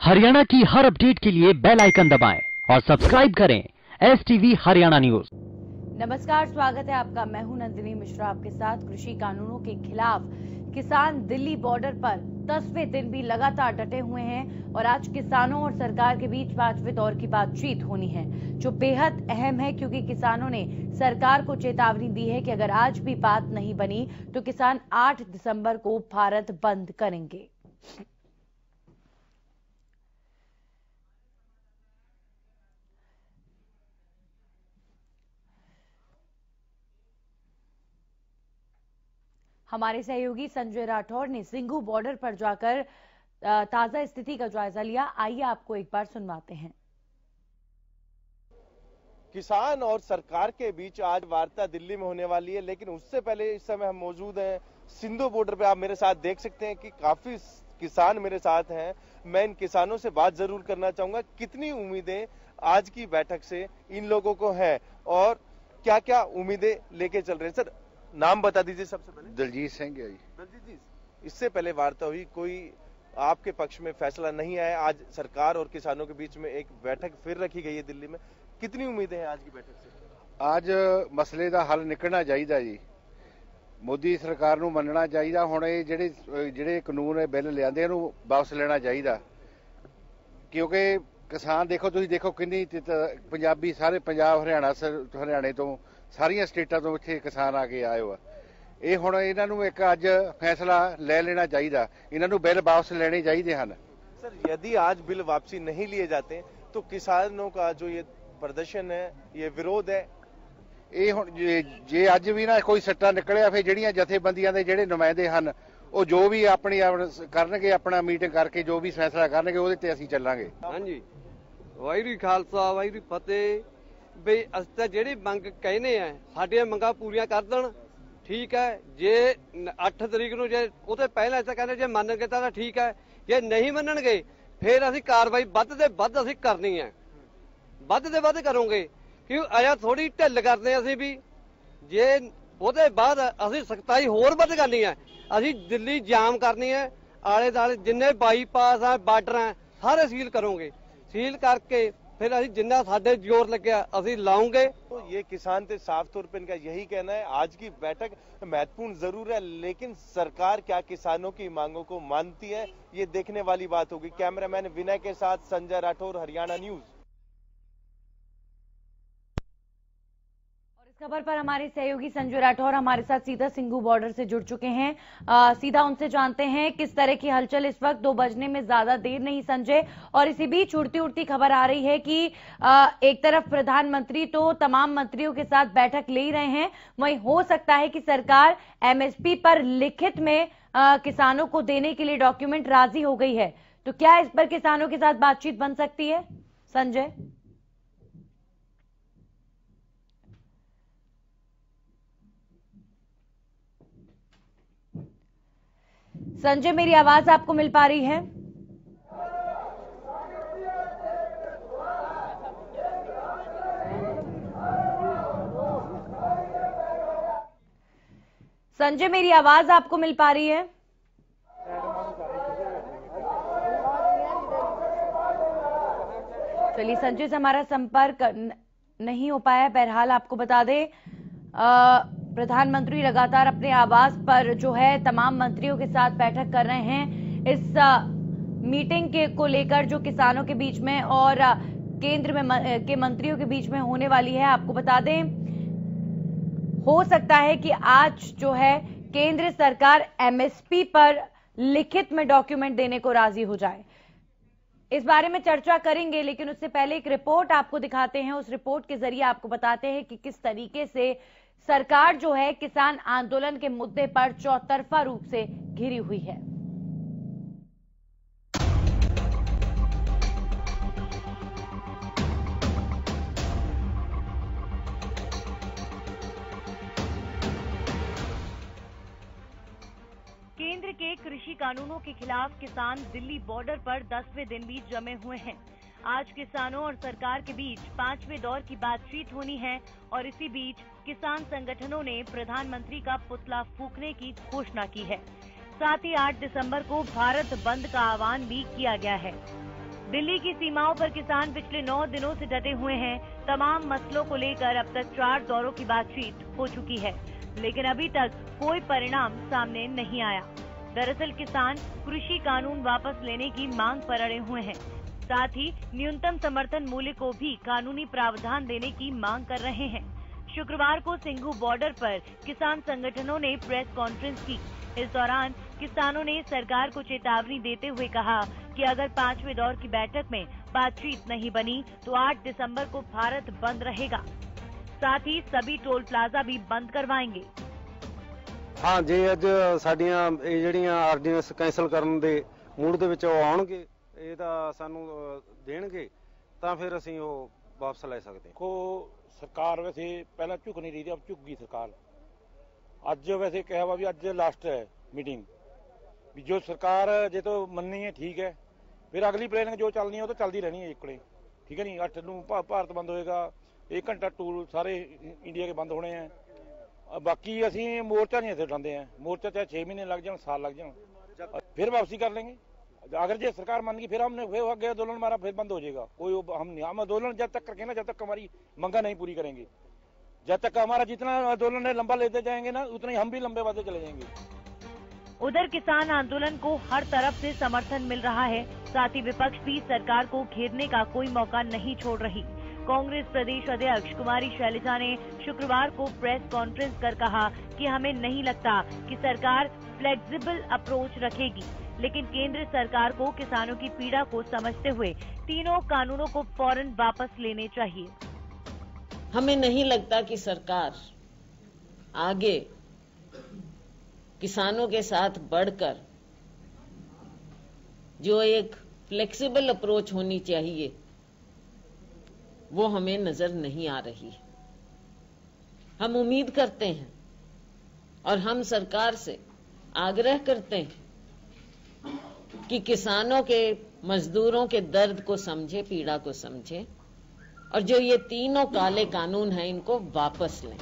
हरियाणा की हर अपडेट के लिए बेल आइकन दबाएं और सब्सक्राइब करें STV हरियाणा न्यूज। नमस्कार, स्वागत है आपका। मैं हूं नंदिनी मिश्रा आपके साथ। कृषि कानूनों के खिलाफ किसान दिल्ली बॉर्डर पर 10वें दिन भी लगातार डटे हुए हैं और आज किसानों और सरकार के बीच 5वें दौर की बातचीत होनी है, जो बेहद अहम है क्योंकि किसानों ने सरकार को चेतावनी दी है कि अगर आज भी बात नहीं बनी तो किसान 8 दिसंबर को भारत बंद करेंगे। हमारे सहयोगी संजय राठौर ने सिंघू बॉर्डर पर जाकर ताजा स्थिति का जायजा लिया। आइए आपको एक बार सुनवाते हैं। किसान और सरकार के बीच आज वार्ता दिल्ली में होने वाली है, लेकिन उससे पहले इस समय हम मौजूद हैं सिंधु बॉर्डर पे। आप मेरे साथ देख सकते हैं कि काफी किसान मेरे साथ हैं। मैं इन किसानों से बात जरूर करना चाहूंगा, कितनी उम्मीदें आज की बैठक से इन लोगों को हैं और क्या क्या उम्मीदें लेके चल रहे हैं। सर, नाम बता दीजिए सबसे पहले। दलजीत सिंह है जी। दलजीत जी, इससे पहले वार्ता हुई, कोई आपके पक्ष में फैसला नहीं आया। आज सरकार और किसानों के बीच में एक बैठक फिर रखी गई है दिल्ली में। कितनी उम्मीदें हैं आज की बैठक से? आज मसले ਦਾ ਹੱਲ ਨਿਕਲਣਾ ਚਾਹੀਦਾ ਜੀ। ਮੋਦੀ ਸਰਕਾਰ ਨੂੰ ਮੰਨਣਾ ਚਾਹੀਦਾ। ਹੁਣ ਇਹ ਜਿਹੜੇ ਕਾਨੂੰਨ ਇਹ ਬਿੱਲ ਲਿਆਂਦੇ ਇਹਨੂੰ ਵਾਪਸ ਲੈਣਾ ਚਾਹੀਦਾ, ਕਿਉਂਕਿ ਕਿਸਾਨ ਦੇਖੋ, ਤੁਸੀਂ ਦੇਖੋ ਕਿੰਨੀ ਪੰਜਾਬੀ ਸਾਰੇ ਪੰਜਾਬ ਹਰਿਆਣੇ ਤੋਂ ਸਾਰੀਆਂ ਸਟੇਟਾਂ ਤੋਂ ਇੱਥੇ ਕਿਸਾਨ ਆ ਕੇ ਆਏ ਹੋ। ਇਹ ਹੁਣ ਇਹਨਾਂ ਨੂੰ ਇੱਕ ਅੱਜ फैसला ले लेना चाहिए। ਇਹਨਾਂ ਨੂੰ बिल वापस लेने चाहिए हैं। सर, यदि आज बिल वापसी नहीं लिए जाते तो किसानों का जो ये प्रदर्शन है, ये विरोध है, ਇਹ ਹੁਣ ਜੇ ਅੱਜ ਵੀ ਨਾ ਕੋਈ ਸੱਟਾ ਨਿਕਲਿਆ ਫਿਰ ਜਿਹੜੀਆਂ ਜਥੇਬੰਦੀਆਂ ਦੇ ਜਿਹੜੇ ਨੁਮਾਇੰਦੇ ਹਨ ਉਹ ਜੋ ਵੀ ਆਪਣੀ ਕਰਨਗੇ, ਆਪਣਾ ਮੀਟਿੰਗ ਕਰਕੇ ਜੋ ਵੀ ਫੈਸਲਾ ਕਰਨਗੇ ਉਹਦੇ ਤੇ ਅਸੀਂ ਚੱਲਾਂਗੇ। ਹਾਂਜੀ, ਵਾਹਿਗੁਰੂ ਖਾਲਸਾ ਵਾਹਿਗੁਰੂ ਫਤਿਹ। ਬਈ ਅਸੀਂ ਤਾਂ ਜਿਹੜੀ ਮੰਗ ਕਹਿੰਦੇ ਆ ਸਾਡੀਆਂ ਮੰਗਾਂ ਪੂਰੀਆਂ ਕਰ ਦੇਣ, ਠੀਕ ਹੈ। ਜੇ 8 ਤਰੀਕ ਨੂੰ ਜੇ ਉਹਦੇ ਪਹਿਲਾਂ ਤਾਂ ਕਹਿੰਦੇ ਜੇ ਮੰਨਣਗੇ ਤਾਂ ਠੀਕ ਹੈ, ਜੇ ਨਹੀਂ ਮੰਨਣਗੇ ਫਿਰ ਅਸੀਂ ਕਾਰਵਾਈ ਵੱਧ ਤੇ ਵੱਧ ਅਸੀਂ ਕਰਨੀ ਹੈ, ਵੱਧ ਤੇ ਵੱਧ ਕਰੋਗੇ। ਕਿਉਂ ਆਇਆ ਥੋੜੀ ਢਿੱਲ ਕਰਦੇ ਆ ਅਸੀਂ ਵੀ, ਜੇ ਉਹਦੇ ਬਾਅਦ ਅਸੀਂ ਸਖਤਾਈ ਹੋਰ ਵੱਧ ਕਰਨੀ ਹੈ। ਅਸੀਂ ਦਿੱਲੀ ਜਾਮ ਕਰਨੀ ਹੈ, ਆਲੇ ਦੁਆਲੇ ਜਿੰਨੇ ਬਾਈਪਾਸ ਆ ਬਾਰਡਰ ਆ ਸਾਰੇ ਸੀਲ ਕਰੋਗੇ। सील करके फिर अभी जिन्ना साढ़े जोर लगे अभी लाऊंगे। तो ये किसान थे, साफ तौर पे इनका यही कहना है। आज की बैठक महत्वपूर्ण जरूर है, लेकिन सरकार क्या किसानों की मांगों को मानती है, ये देखने वाली बात होगी। कैमरामैन विनय के साथ संजय राठौर, हरियाणा न्यूज। इस खबर पर हमारे सहयोगी संजय राठौर हमारे साथ सीधा सिंघू बॉर्डर से जुड़ चुके हैं। सीधा उनसे जानते हैं किस तरह की हलचल इस वक्त। 2 बजने में ज्यादा देर नहीं संजय, और इसी बीच उड़ती उड़ती खबर आ रही है कि एक तरफ प्रधानमंत्री तो तमाम मंत्रियों के साथ बैठक ले रहे हैं, वहीं हो सकता है कि सरकार MSP पर लिखित में किसानों को देने के लिए डॉक्यूमेंट राजी हो गई है। तो क्या इस पर किसानों के साथ बातचीत बन सकती है संजय? संजय, मेरी आवाज आपको मिल पा रही है? संजय, मेरी आवाज आपको मिल पा रही है? चलिए, संजय से हमारा संपर्क नहीं हो पाया। बहरहाल आपको बता दें, प्रधानमंत्री लगातार अपने आवास पर जो है तमाम मंत्रियों के साथ बैठक कर रहे हैं इस मीटिंग को लेकर, जो किसानों के बीच में और केंद्र में के मंत्रियों के बीच में होने वाली है। आपको बता दें, हो सकता है कि आज जो है केंद्र सरकार MSP पर लिखित में डॉक्यूमेंट देने को राजी हो जाए। इस बारे में चर्चा करेंगे, लेकिन उससे पहले एक रिपोर्ट आपको दिखाते हैं। उस रिपोर्ट के जरिए आपको बताते हैं कि किस तरीके से सरकार जो है किसान आंदोलन के मुद्दे पर चौतरफा रूप से घिरी हुई है। केंद्र के कृषि कानूनों के खिलाफ किसान दिल्ली बॉर्डर पर 10वें दिन भी जमे हुए हैं। आज किसानों और सरकार के बीच 5वें दौर की बातचीत होनी है और इसी बीच किसान संगठनों ने प्रधानमंत्री का पुतला फूंकने की घोषणा की है। साथ ही 8 दिसंबर को भारत बंद का आह्वान भी किया गया है। दिल्ली की सीमाओं पर किसान पिछले 9 दिनों से डटे हुए हैं। तमाम मसलों को लेकर अब तक 4 दौरों की बातचीत हो चुकी है, लेकिन अभी तक कोई परिणाम सामने नहीं आया। दरअसल किसान कृषि कानून वापस लेने की मांग पर अड़े हुए हैं। साथ ही न्यूनतम समर्थन मूल्य को भी कानूनी प्रावधान देने की मांग कर रहे हैं। शुक्रवार को सिंघू बॉर्डर पर किसान संगठनों ने प्रेस कॉन्फ्रेंस की। इस दौरान किसानों ने सरकार को चेतावनी देते हुए कहा कि अगर 5वें दौर की बैठक में बातचीत नहीं बनी तो 8 दिसंबर को भारत बंद रहेगा। साथ ही सभी टोल प्लाजा भी बंद करवाएंगे। हाँ जी, ਅੱਜ ਸਾਡੀਆਂ ਇਹ ਜਿਹੜੀਆਂ ਆਰਡੀਨੈਂਸ ਕੈਂਸਲ ਕਰਨ ਦੇ ਮੂਡ ਦੇ ਵਿੱਚ ਉਹ ਆਉਣਗੇ, ਇਹਦਾ ਸਾਨੂੰ ਦੇਣਗੇ ਤਾਂ ਫਿਰ ਅਸੀਂ ਉਹ ਵਾਪਸ ਲੈ ਸਕਦੇ ਹਾਂ। को सरकार वैसे पहला झुक नहीं रही थी, अब झुक गई सरकार। ਅੱਜ वैसे कहा हुआ भी ਅੱਜ लास्ट है मीटिंग भी जो सरकार जे तो मननी है ठीक है, फिर अगली प्लानिंग जो चलनी है वो तो चलती रहनी है इकड़े, ठीक है नहीं। 8 ਨੂੰ ਭਾਰਤ ਬੰਦ ਹੋਏਗਾ, 1 ਘੰਟਾ ਟੂਲ ਸਾਰੇ ਇੰਡੀਆ के बंद होने हैं। बाकी ਅਸੀਂ मोर्चा नहीं ਇੱਥੇ ਡਾਂਦੇ हैं, मोर्चा चाहे 6 महीने लग जाए, साल लग जाए, फिर वापसी कर लेंगे। अगर जे सरकार मान गई फिर हमने फिर आगे आंदोलन हमारा फिर बंद हो जाएगा। कोई हम नहीं, हम आंदोलन जब तक रखेंगे ना, जब तक हमारी मांगा नहीं पूरी करेंगे, जब तक हमारा जितना आंदोलन है लंबा लेते जाएंगे ना, उतना ही हम भी लंबे बढ़ते चले जाएंगे। उधर किसान आंदोलन को हर तरफ से समर्थन मिल रहा है। साथ ही विपक्ष भी सरकार को घेरने का कोई मौका नहीं छोड़ रही। कांग्रेस प्रदेश अध्यक्ष कुमारी शैलजा ने शुक्रवार को प्रेस कॉन्फ्रेंस कर कहा कि हमें नहीं लगता कि सरकार फ्लेक्सिबल अप्रोच रखेगी, लेकिन केंद्र सरकार को किसानों की पीड़ा को समझते हुए तीनों कानूनों को फौरन वापस लेने चाहिए। हमें नहीं लगता कि सरकार आगे किसानों के साथ बढ़कर जो एक फ्लेक्सिबल अप्रोच होनी चाहिए वो हमें नजर नहीं आ रही। हम उम्मीद करते हैं और हम सरकार से आग्रह करते हैं कि किसानों के, मजदूरों के दर्द को समझे, पीड़ा को समझे, और जो ये तीनों काले कानून हैं इनको वापस लें।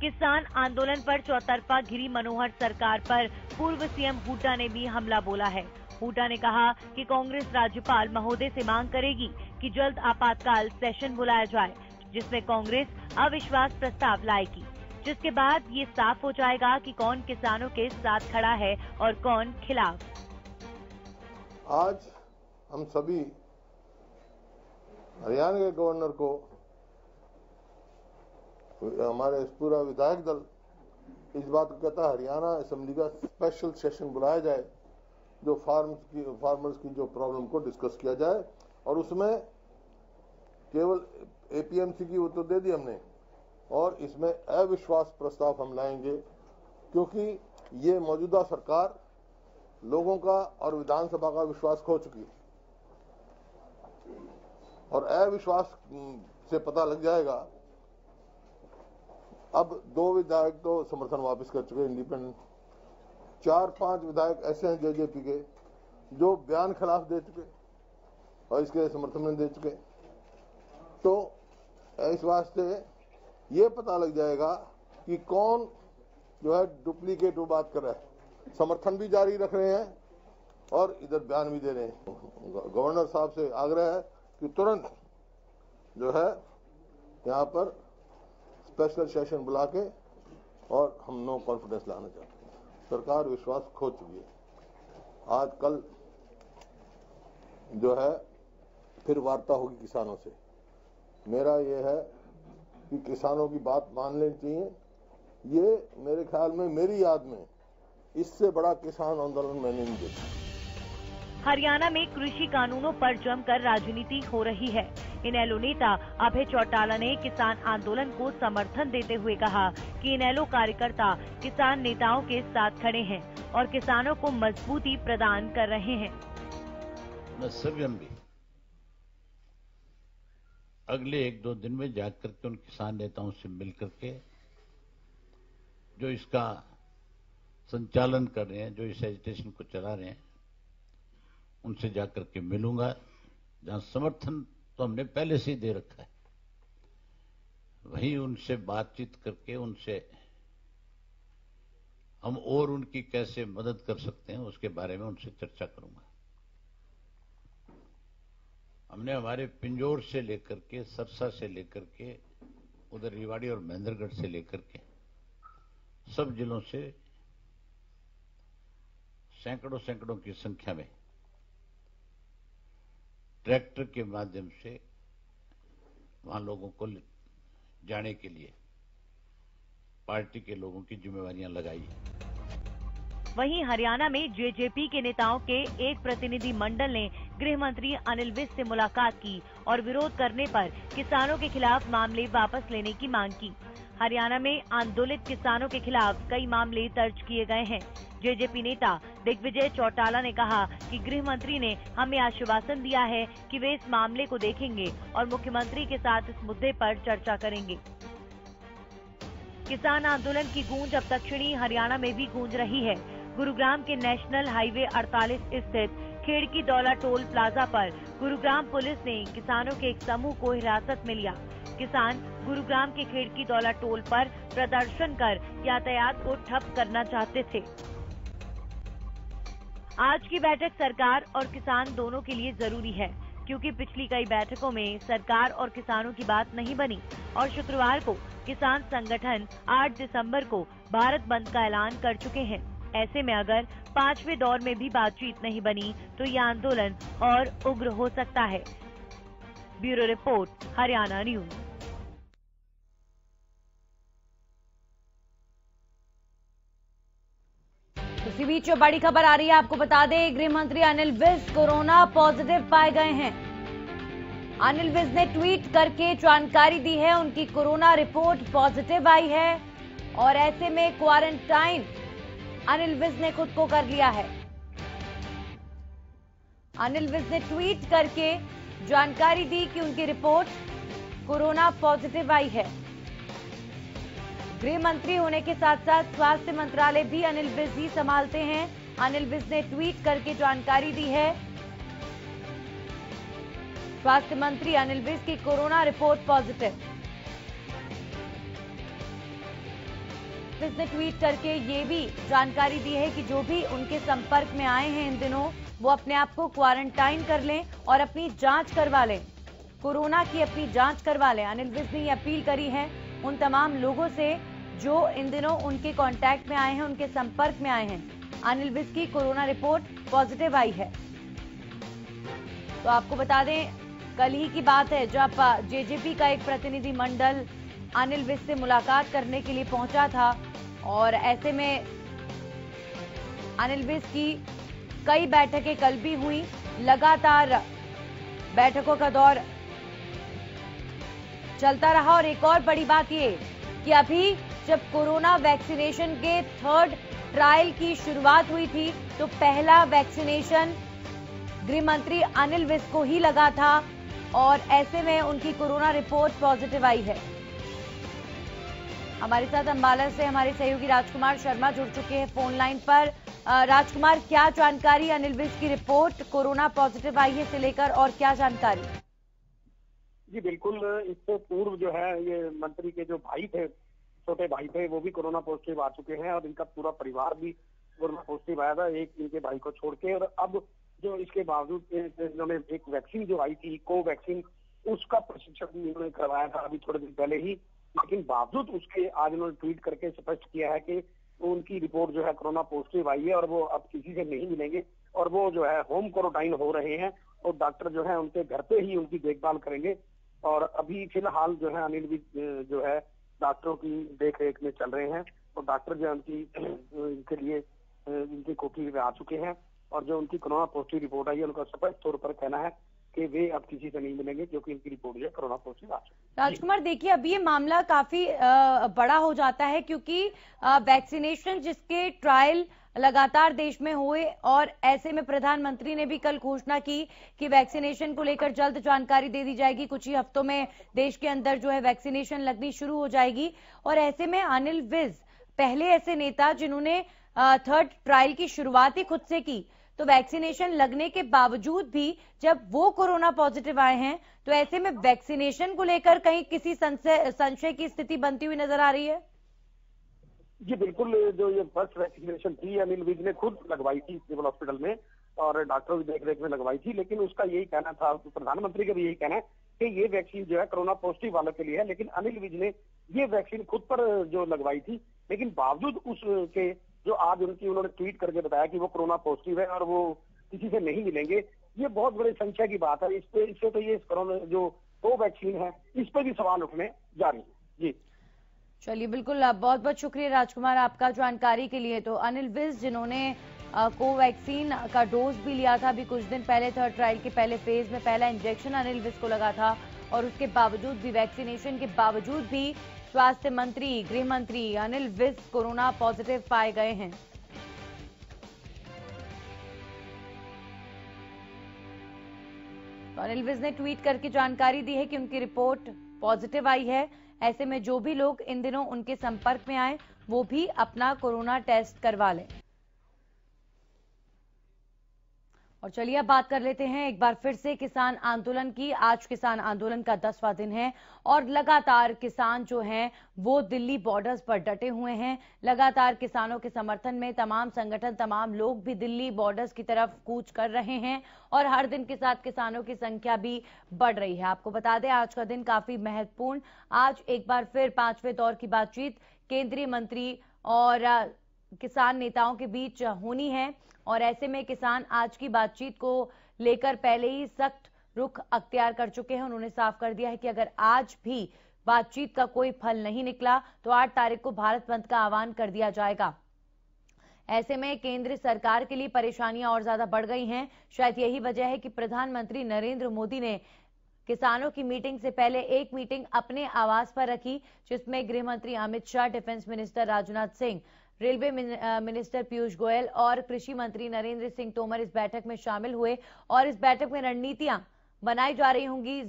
किसान आंदोलन पर चौतरफा घिरी मनोहर सरकार पर पूर्व सीएम हुड्डा ने भी हमला बोला है। हुड्डा ने कहा कि कांग्रेस राज्यपाल महोदय से मांग करेगी कि जल्द आपातकाल सेशन बुलाया जाए, जिसमें कांग्रेस अविश्वास प्रस्ताव लाएगी, जिसके बाद ये साफ हो जाएगा कि कौन किसानों के साथ खड़ा है और कौन खिलाफ। आज हम सभी हरियाणा के गवर्नर को, हमारे पूरा विधायक दल इस बात को कहता है हरियाणा असेंबली का स्पेशल सेशन बुलाया जाए, जो फार्मर्स की जो प्रॉब्लम को डिस्कस किया जाए, और उसमें केवल एपीएमसी की वो तो दे दी हमने, और इसमें अविश्वास प्रस्ताव हम लाएंगे, क्योंकि ये मौजूदा सरकार लोगों का और विधानसभा का विश्वास खो चुकी है, और अविश्वास से पता लग जाएगा। अब 2 विधायक तो समर्थन वापस कर चुके इंडिपेंडेंट, 4-5 विधायक ऐसे हैं जेजेपी के जो बयान खिलाफ दे चुके और इसके समर्थन में दे चुके। तो इस वास्ते ये पता लग जाएगा कि कौन जो है डुप्लीकेट वो बात कर रहा है, समर्थन भी जारी रख रहे हैं और इधर बयान भी दे रहे हैं। गवर्नर साहब से आग्रह है कि तुरंत जो है यहाँ पर स्पेशल सेशन बुला के और हम नो कॉन्फिडेंस लाना चाहते हैं। सरकार विश्वास खो चुकी है। आज कल जो है फिर वार्ता होगी किसानों से। मेरा ये है कि किसानों की बात मान लेनी चाहिए। ये मेरे ख्याल में, मेरी याद में, इससे बड़ा किसान आंदोलन मैंने नहीं देखा। हरियाणा में कृषि कानूनों पर जमकर राजनीति हो रही है। इनेलो नेता अभय चौटाला ने किसान आंदोलन को समर्थन देते हुए कहा कि इनेलो कार्यकर्ता किसान नेताओं के साथ खड़े हैं और किसानों को मजबूती प्रदान कर रहे हैं। मैं स्वयं भी अगले 1-2 दिन में जाकर के उन किसान नेताओं से मिल करके जो इसका संचालन कर रहे हैं, जो इस एजिटेशन को चला रहे हैं, उनसे जाकर के मिलूंगा। जहां समर्थन तो हमने पहले से ही दे रखा है, वहीं उनसे बातचीत करके उनसे हम और उनकी कैसे मदद कर सकते हैं उसके बारे में उनसे चर्चा करूंगा। हमने हमारे पिंजौर से लेकर के, सरसा से लेकर के, उधर रेवाड़ी और महेंद्रगढ़ से लेकर के सब जिलों से सैकड़ों सैकड़ों की संख्या में ट्रैक्टर के माध्यम से वहां लोगों को जाने के लिए पार्टी के लोगों की जिम्मेवारियां लगाई। वहीं हरियाणा में जेजेपी के नेताओं के एक प्रतिनिधि मंडल ने गृह मंत्री अनिल विज से मुलाकात की और विरोध करने पर किसानों के खिलाफ मामले वापस लेने की मांग की। हरियाणा में आंदोलित किसानों के खिलाफ कई मामले दर्ज किए गए हैं। जेजेपी नेता दिग्विजय चौटाला ने कहा कि गृह मंत्री ने हमें आश्वासन दिया है कि वे इस मामले को देखेंगे और मुख्यमंत्री के साथ इस मुद्दे पर चर्चा करेंगे। किसान आंदोलन की गूंज अब दक्षिणी हरियाणा में भी गूंज रही है। गुरुग्राम के नेशनल हाईवे 48 स्थित खेड़की दौला टोल प्लाजा पर गुरुग्राम पुलिस ने किसानों के एक समूह को हिरासत में लिया। किसान गुरुग्राम के खेड़की दौला टोल पर प्रदर्शन कर यातायात को ठप करना चाहते थे। आज की बैठक सरकार और किसान दोनों के लिए जरूरी है, क्योंकि पिछली कई बैठकों में सरकार और किसानों की बात नहीं बनी और शुक्रवार को किसान संगठन 8 दिसंबर को भारत बंद का ऐलान कर चुके हैं। ऐसे में अगर 5वें दौर में भी बातचीत नहीं बनी तो यह आंदोलन और उग्र हो सकता है। Bureau report, Haryana news. इसी बीच बड़ी खबर आ रही है, आपको बता दें गृह मंत्री अनिल विज कोरोना पॉजिटिव पाए गए हैं। अनिल विज ने ट्वीट करके जानकारी दी है, उनकी कोरोना रिपोर्ट पॉजिटिव आई है और ऐसे में क्वारंटाइन अनिल विज ने खुद को कर लिया है। अनिल विज ने ट्वीट करके जानकारी दी कि उनकी रिपोर्ट कोरोना पॉजिटिव आई है। गृह मंत्री होने के साथ साथ स्वास्थ्य मंत्रालय भी अनिल विज ही संभालते हैं। अनिल विज ने ट्वीट करके जानकारी दी है, स्वास्थ्य मंत्री अनिल विज की कोरोना रिपोर्ट पॉजिटिव। विज ने ट्वीट करके ये भी जानकारी दी है कि जो भी उनके संपर्क में आए हैं इन दिनों, वो अपने आप को क्वारंटाइन कर लें और अपनी जांच करवा लें, कोरोना की अपनी जांच करवा लें। अनिल विज ने ये अपील करी है उन तमाम लोगों से जो इन दिनों उनके कांटेक्ट में आए हैं, उनके संपर्क में आए हैं। अनिल विज की कोरोना रिपोर्ट पॉजिटिव आई है। तो आपको बता दें, कल ही की बात है जब जेजेपी का एक प्रतिनिधि मंडल अनिल विज से मुलाकात करने के लिए पहुंचा था और ऐसे में अनिल विज की कई बैठकें कल भी हुई। लगातार बैठकों का दौर चलता रहा और एक और बड़ी बात ये कि अभी जब कोरोना वैक्सीनेशन के 3rd ट्रायल की शुरुआत हुई थी तो पहला वैक्सीनेशन गृह मंत्री अनिल विज को ही लगा था और ऐसे में उनकी कोरोना रिपोर्ट पॉजिटिव आई है। हमारे साथ अंबाला से हमारे सहयोगी राजकुमार शर्मा जुड़ चुके हैं फोन लाइन पर। राजकुमार, क्या जानकारी, अनिल विज की रिपोर्ट कोरोना पॉजिटिव आई है से लेकर और क्या जानकारी? जी बिल्कुल, इससे पूर्व जो है ये मंत्री के जो भाई थे, छोटे भाई थे, वो भी कोरोना पॉजिटिव आ चुके हैं और इनका पूरा परिवार भी कोरोना पॉजिटिव आया था, एक इनके भाई को छोड़ के। और अब जो इसके बावजूद इन्होंने एक वैक्सीन जो आई थी कोवैक्सीन, उसका प्रशिक्षण इन्होंने करवाया था अभी थोड़े दिन पहले ही, लेकिन बावजूद उसके आज उन्होंने ट्वीट करके स्पष्ट किया है कि उनकी रिपोर्ट जो है कोरोना पॉजिटिव आई है और वो अब किसी से नहीं मिलेंगे और वो जो है होम क्वारंटाइन हो रहे हैं और डॉक्टर जो है उनके घर पे ही उनकी देखभाल करेंगे। और अभी फिलहाल जो है अनिल भी जो है डॉक्टरों की देख रेख में चल रहे हैं और डॉक्टर जो है उनकी इनके लिए इनकी कोठरी में आ चुके हैं और जो उनकी कोरोना पॉजिटिव रिपोर्ट आई है उनका स्पष्ट तौर पर कहना है कि वे अब किसी से नहीं मिलेंगे क्योंकि इनकी रिपोर्ट जो है कोरोना पॉजिटिव आ चुकी है। राजकुमार, देखिए अभी ये मामला काफी बड़ा हो जाता है क्योंकि वैक्सीनेशन जिसके ट्रायल लगातार देश में हुए और ऐसे में प्रधानमंत्री ने भी कल घोषणा की कि वैक्सीनेशन को लेकर जल्द जानकारी दे दी जाएगी, कुछ ही हफ्तों में देश के अंदर जो है वैक्सीनेशन लगनी शुरू हो जाएगी। और ऐसे में अनिल विज पहले ऐसे नेता जिन्होंने 3rd ट्रायल की शुरुआत ही खुद से की, तो वैक्सीनेशन लगने के बावजूद भी जब वो कोरोना पॉजिटिव आए हैं तो ऐसे में वैक्सीनेशन को लेकर कहीं किसी संशय की स्थिति बनती हुई नजर आ रही है? जी बिल्कुल, जो ये फर्स्ट वैक्सीनेशन थी अनिल विज ने खुद लगवाई थी सिविल हॉस्पिटल में और डॉक्टरों की देखरेख में लगवाई थी, लेकिन उसका यही कहना था, प्रधानमंत्री का भी यही कहना है कि ये वैक्सीन जो है कोरोना पॉजिटिव वालों के लिए है। लेकिन अनिल विज ने ये वैक्सीन खुद पर जो लगवाई थी, लेकिन बावजूद उसके जो आज उन्होंने ट्वीट करके बताया कि वो कोरोना पॉजिटिव है और वो किसी से नहीं मिलेंगे, ये बहुत बड़ी संख्या की बात है। इससे तो ये कोरोना जो कोवैक्सीन है इस पर भी सवाल उठने जारी है। जी चलिए, बिल्कुल, बहुत बहुत शुक्रिया राजकुमार आपका जानकारी के लिए। तो अनिल विज जिन्होंने कोवैक्सीन का डोज भी लिया था अभी कुछ दिन पहले, थर्ड ट्रायल के पहले फेज में पहला इंजेक्शन अनिल विज को लगा था, और उसके बावजूद भी, वैक्सीनेशन के बावजूद भी स्वास्थ्य मंत्री, गृह मंत्री अनिल विज कोरोना पॉजिटिव पाए गए हैं। तो अनिल विज ने ट्वीट करके जानकारी दी है कि उनकी रिपोर्ट पॉजिटिव आई है। ऐसे में जो भी लोग इन दिनों उनके संपर्क में आए वो भी अपना कोरोना टेस्ट करवा लें। और चलिए अब बात कर लेते हैं एक बार फिर से किसान आंदोलन की। आज किसान आंदोलन का 10वां दिन है और लगातार किसान जो हैं वो दिल्ली बॉर्डर्स पर डटे हुए हैं। लगातार किसानों के समर्थन में तमाम संगठन, तमाम लोग भी दिल्ली बॉर्डर्स की तरफ कूच कर रहे हैं और हर दिन के साथ किसानों की संख्या भी बढ़ रही है। आपको बता दें आज का दिन काफी महत्वपूर्ण, आज एक बार फिर 5वें दौर की बातचीत केंद्रीय मंत्री और किसान नेताओं के बीच होनी है। और ऐसे में किसान आज की बातचीत को लेकर पहले ही सख्त रुख अख्तियार कर चुके हैं। उन्होंने साफ कर दिया है कि अगर आज भी बातचीत का कोई फल नहीं निकला तो 8 तारीख को भारत बंद का आह्वान कर दिया जाएगा। ऐसे में केंद्र सरकार के लिए परेशानियां और ज्यादा बढ़ गई हैं। शायद यही वजह है कि प्रधानमंत्री नरेंद्र मोदी ने किसानों की मीटिंग से पहले एक मीटिंग अपने आवास पर रखी, जिसमें गृह मंत्री Amit Shah, defence minister Rajnath Singh, railway minister Piyush Goyal और कृषि मंत्री नरेंद्र सिंह तोमर इस बैठक में शामिल हुए। और इस बैठक में रणनीतियां बनाई जा रही होंगी।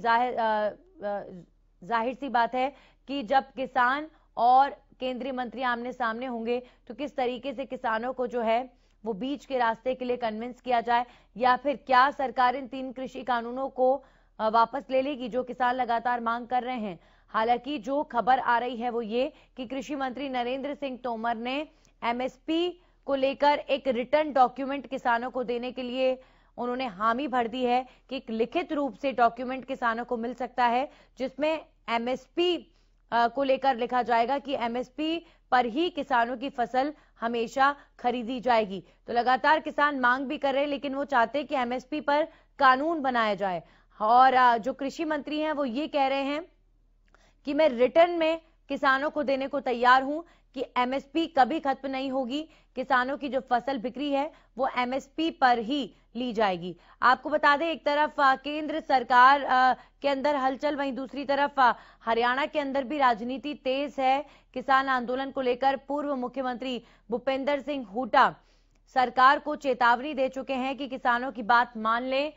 जाहिर सी बात है कि जब किसान और केंद्रीय मंत्री आमने सामने होंगे तो किस तरीके से किसानों को जो है वो बीच के रास्ते के लिए कन्विंस किया जाए, या फिर क्या सरकार इन 3 कृषि कानूनों को वापस ले लेगी जो किसान लगातार मांग कर रहे हैं। हालांकि जो खबर आ रही है वो ये कि कृषि मंत्री नरेंद्र सिंह तोमर ने एमएसपी को लेकर एक रिटर्न डॉक्यूमेंट किसानों को देने के लिए उन्होंने हामी भर दी है कि एक लिखित रूप से डॉक्यूमेंट किसानों को मिल सकता है, जिसमें एमएसपी को लेकर लिखा जाएगा कि एमएसपी पर ही किसानों की फसल हमेशा खरीदी जाएगी। तो लगातार किसान मांग भी कर रहे हैं, लेकिन वो चाहते हैं कि एमएसपी पर कानून बनाया जाए। और जो कृषि मंत्री हैं वो ये कह रहे हैं कि मैं रिटर्न में किसानों को देने को तैयार हूं कि एमएसपी कभी खत्म नहीं होगी, किसानों की जो फसल बिक्री है वो एमएसपी पर ही ली जाएगी। आपको बता दें एक तरफ केंद्र सरकार के अंदर हलचल, वहीं दूसरी तरफ हरियाणा के अंदर भी राजनीति तेज है। किसान आंदोलन को लेकर पूर्व मुख्यमंत्री भूपेंद्र सिंह हुड्डा सरकार को चेतावनी दे चुके हैं कि किसानों की बात मान लें,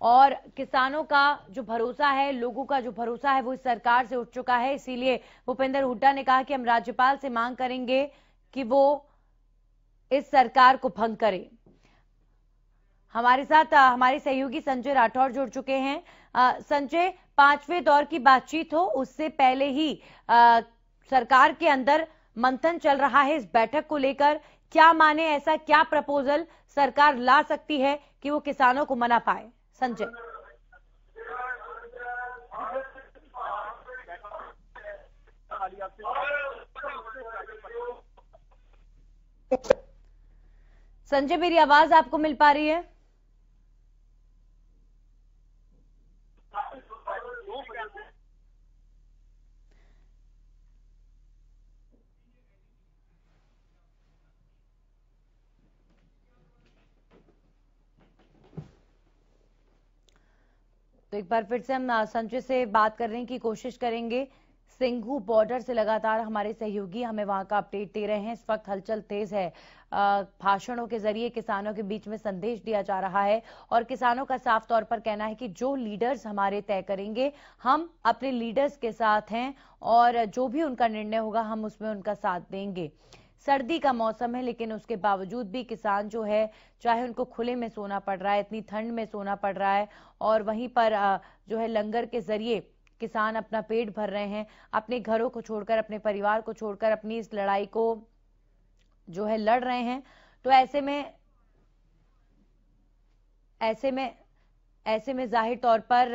और किसानों का जो भरोसा है, लोगों का जो भरोसा है वो इस सरकार से उठ चुका है। इसीलिए भूपेंद्र हुड्डा ने कहा कि हम राज्यपाल से मांग करेंगे कि वो इस सरकार को भंग करे। हमारे साथ हमारे सहयोगी संजय राठौड़ जुड़ चुके हैं। संजय, 5वें दौर की बातचीत हो उससे पहले ही सरकार के अंदर मंथन चल रहा है इस बैठक को लेकर। क्या माने, ऐसा क्या प्रपोजल सरकार ला सकती है कि वो किसानों को मना पाए? संजय। संजय, मेरी आवाज आपको मिल पा रही है? तो एक बार फिर से हम संजय से बात करने की कोशिश करेंगे। सिंघू बॉर्डर से लगातार हमारे सहयोगी हमें वहां का अपडेट दे रहे हैं। इस वक्त हलचल तेज है। भाषणों के जरिए किसानों के बीच में संदेश दिया जा रहा है और किसानों का साफ तौर पर कहना है कि जो लीडर्स हमारे तय करेंगे, हम अपने लीडर्स के साथ हैं और जो भी उनका निर्णय होगा हम उसमें उनका साथ देंगे। सर्दी का मौसम है, लेकिन उसके बावजूद भी किसान जो है, चाहे उनको खुले में सोना पड़ रहा है, इतनी ठंड में सोना पड़ रहा है, और वहीं पर जो है लंगर के जरिए किसान अपना पेट भर रहे हैं, अपने घरों को छोड़कर, अपने परिवार को छोड़कर अपनी इस लड़ाई को जो है लड़ रहे हैं। तो ऐसे में ऐसे में जाहिर तौर पर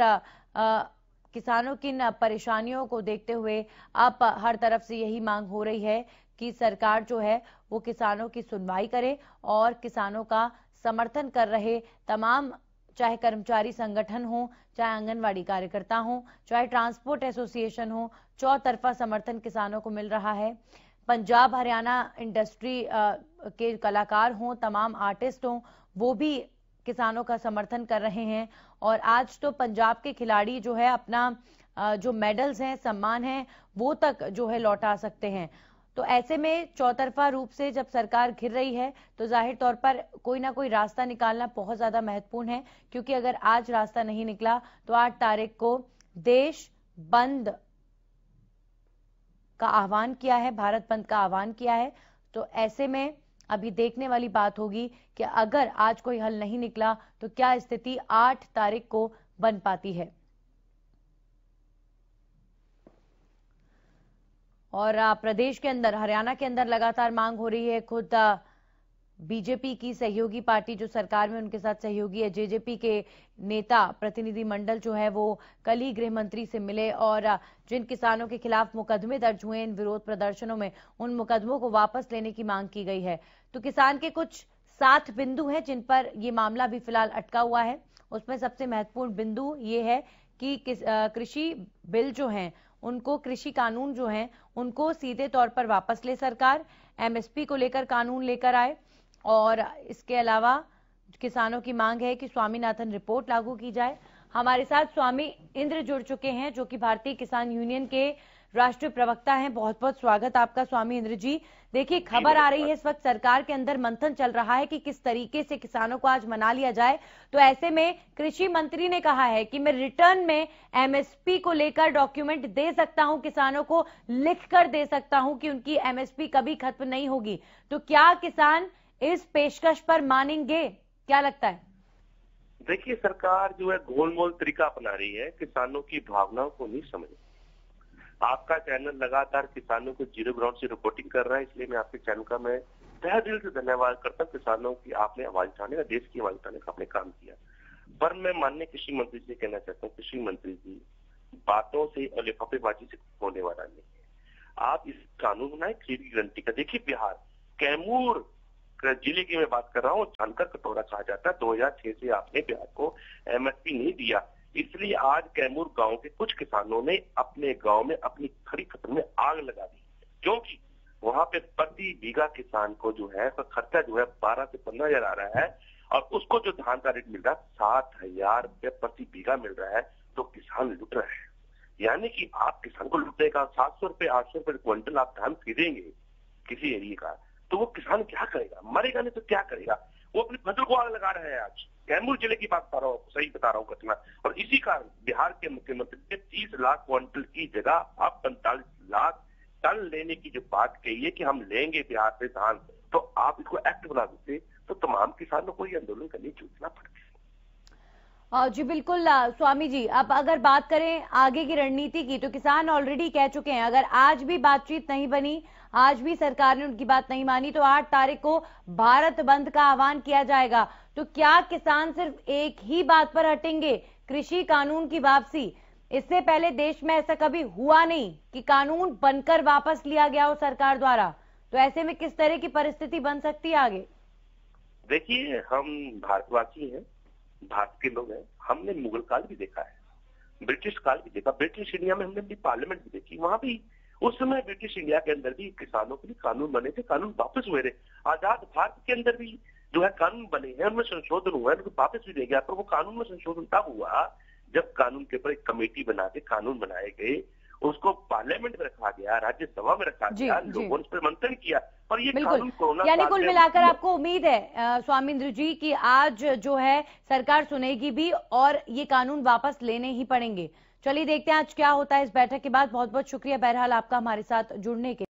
किसानों की इन परेशानियों को देखते हुए अब हर तरफ से यही मांग हो रही है कि सरकार जो है वो किसानों की सुनवाई करे और किसानों का समर्थन कर रहे तमाम, चाहे कर्मचारी संगठन हो, चाहे आंगनवाड़ी कार्यकर्ता हो, चाहे ट्रांसपोर्ट एसोसिएशन हो, चौतरफा समर्थन किसानों को मिल रहा है। पंजाब हरियाणा इंडस्ट्री के कलाकार हों, तमाम आर्टिस्ट हों, वो भी किसानों का समर्थन कर रहे हैं। और आज तो पंजाब के खिलाड़ी जो है अपना जो मेडल्स हैं, सम्मान हैं, वो तक जो है लौटा सकते हैं। तो ऐसे में चौतरफा रूप से जब सरकार घिर रही है तो जाहिर तौर पर कोई ना कोई रास्ता निकालना बहुत ज्यादा महत्वपूर्ण है, क्योंकि अगर आज रास्ता नहीं निकला तो 8 तारीख को देश बंद का आह्वान किया है, भारत बंद का आह्वान किया है। तो ऐसे में अभी देखने वाली बात होगी कि अगर आज कोई हल नहीं निकला तो क्या स्थिति 8 तारीख को बन पाती है। और प्रदेश के अंदर, हरियाणा के अंदर लगातार मांग हो रही है। खुद बीजेपी की सहयोगी पार्टी जो सरकार में उनके साथ सहयोगी है, जेजेपी के नेता प्रतिनिधि मंडल जो है वो कल ही गृह मंत्री से मिले और जिन किसानों के खिलाफ मुकदमे दर्ज हुए इन विरोध प्रदर्शनों में, उन मुकदमों को वापस लेने की मांग की गई है। तो किसान के कुछ 7 बिंदु हैं जिन पर ये मामला भी फिलहाल अटका हुआ है। उसमें सबसे महत्वपूर्ण बिंदु ये है कि कृषि बिल जो हैं उनको, कृषि कानून जो हैं उनको सीधे तौर पर वापस ले सरकार, एमएसपी को लेकर कानून लेकर आए। और इसके अलावा किसानों की मांग है कि स्वामीनाथन रिपोर्ट लागू की जाए। हमारे साथ स्वामी इंद्र जुड़ चुके हैं जो कि भारतीय किसान यूनियन के राष्ट्रीय प्रवक्ता हैं। बहुत बहुत स्वागत आपका स्वामी इंद्र जी। देखिए, खबर आ रही है इस वक्त सरकार के अंदर मंथन चल रहा है कि किस तरीके से किसानों को आज मना लिया जाए। तो ऐसे में कृषि मंत्री ने कहा है कि मैं रिटर्न में एमएसपी को लेकर डॉक्यूमेंट दे सकता हूं, किसानों को लिखकर दे सकता हूं कि उनकी एमएसपी कभी खत्म नहीं होगी। तो क्या किसान इस पेशकश पर मानेंगे, क्या लगता है? देखिए, सरकार जो है गोलमोल तरीका अपना रही है, किसानों की भावनाओं को नहीं समझ। आपका चैनल लगातार किसानों को जीरो ग्राउंड से रिपोर्टिंग कर रहा है, इसलिए मैं आपके चैनल का मैं तहे दिल से धन्यवाद करता हूँ। किसानों की आपने आवाज उठाने का, देश की आवाज उठाने का आपने काम किया। पर मैं माननीय कृषि मंत्री से कहना चाहता हूँ, कृषि मंत्री जी, बातों से और लिफाफेबाजी से होने वाला नहीं है। आप इस कानून बनाए खरीद की गारंटी का। देखिए, बिहार कैमूर जिले की मैं बात कर रहा हूँ, जानकर कटोरा कहा जाता है। 2006 से आपने बिहार को एमएसपी नहीं दिया, इसलिए आज कैमूर गांव के कुछ किसानों ने अपने गांव में अपनी खड़ी फसल में आग लगा दी, क्योंकि वहां पे प्रति बीघा किसान को जो है तो खर्चा जो है 12 से 15 हजार आ रहा है और उसको जो धान का रेट मिल रहा है 7,000 रुपये प्रति बीघा मिल रहा है। तो किसान लुट रहा है, यानी कि आप किसान को लुटने का 700 रुपये 800 रुपये क्विंटल आप धान खरीदेंगे किसी एरिया का, तो वो किसान क्या करेगा? मरेगा नहीं तो क्या करेगा? वो अपनी फसल को आग लगा रहे हैं। आज कैमूर जिले की बात बता रहा हूँ, सही बता रहा हूँ घटना। और इसी कारण बिहार के मुख्यमंत्री ने 30 लाख क्विंटल की जगह अब 45 लाख टन लेने की जो बात कही है कि हम लेंगे बिहार से धान, तो आप इसको एक्ट बना देते तो तमाम किसानों को ये आंदोलन करने जूझना पड़ता। जी बिल्कुल स्वामी जी, अब अगर बात करें आगे की रणनीति की, तो किसान ऑलरेडी कह चुके हैं अगर आज भी बातचीत नहीं बनी, आज भी सरकार ने उनकी बात नहीं मानी तो 8 तारीख को भारत बंद का आह्वान किया जाएगा। तो क्या किसान सिर्फ एक ही बात पर हटेंगे, कृषि कानून की वापसी? इससे पहले देश में ऐसा कभी हुआ नहीं कि कानून बनकर वापस लिया गया हो सरकार द्वारा। तो ऐसे में किस तरह की परिस्थिति बन सकती है आगे? देखिए, हम भारतवासी हैं, भारत के लोग हैं। हमने मुगल काल भी देखा है, ब्रिटिश काल भी देखा, ब्रिटिश इंडिया में हमने अपनी पार्लियामेंट भी देखी। वहां भी उस समय ब्रिटिश इंडिया के अंदर भी किसानों के लिए कानून बने थे, कानून वापस हुए थे। आजाद भारत के अंदर भी जो है कानून बने हैं, उनमें संशोधन हुआ है, उनको वापस भी दे गया। पर वो कानून में संशोधन तब हुआ जब कानून के ऊपर एक कमेटी बना के कानून बनाए गए, उसको पार्लियामेंट में रखा गया, राज्यसभा में रखा गया, लोगों ने उस पर मंथन किया। पर ये कानून कोरोना, यानी कुल मिलाकर आपको उम्मीद है स्वामींद्र जी कि आज जो है सरकार सुनेगी भी और ये कानून वापस लेने ही पड़ेंगे। चलिए देखते हैं आज क्या होता है इस बैठक के बाद। बहुत बहुत शुक्रिया बहरहाल आपका हमारे साथ जुड़ने के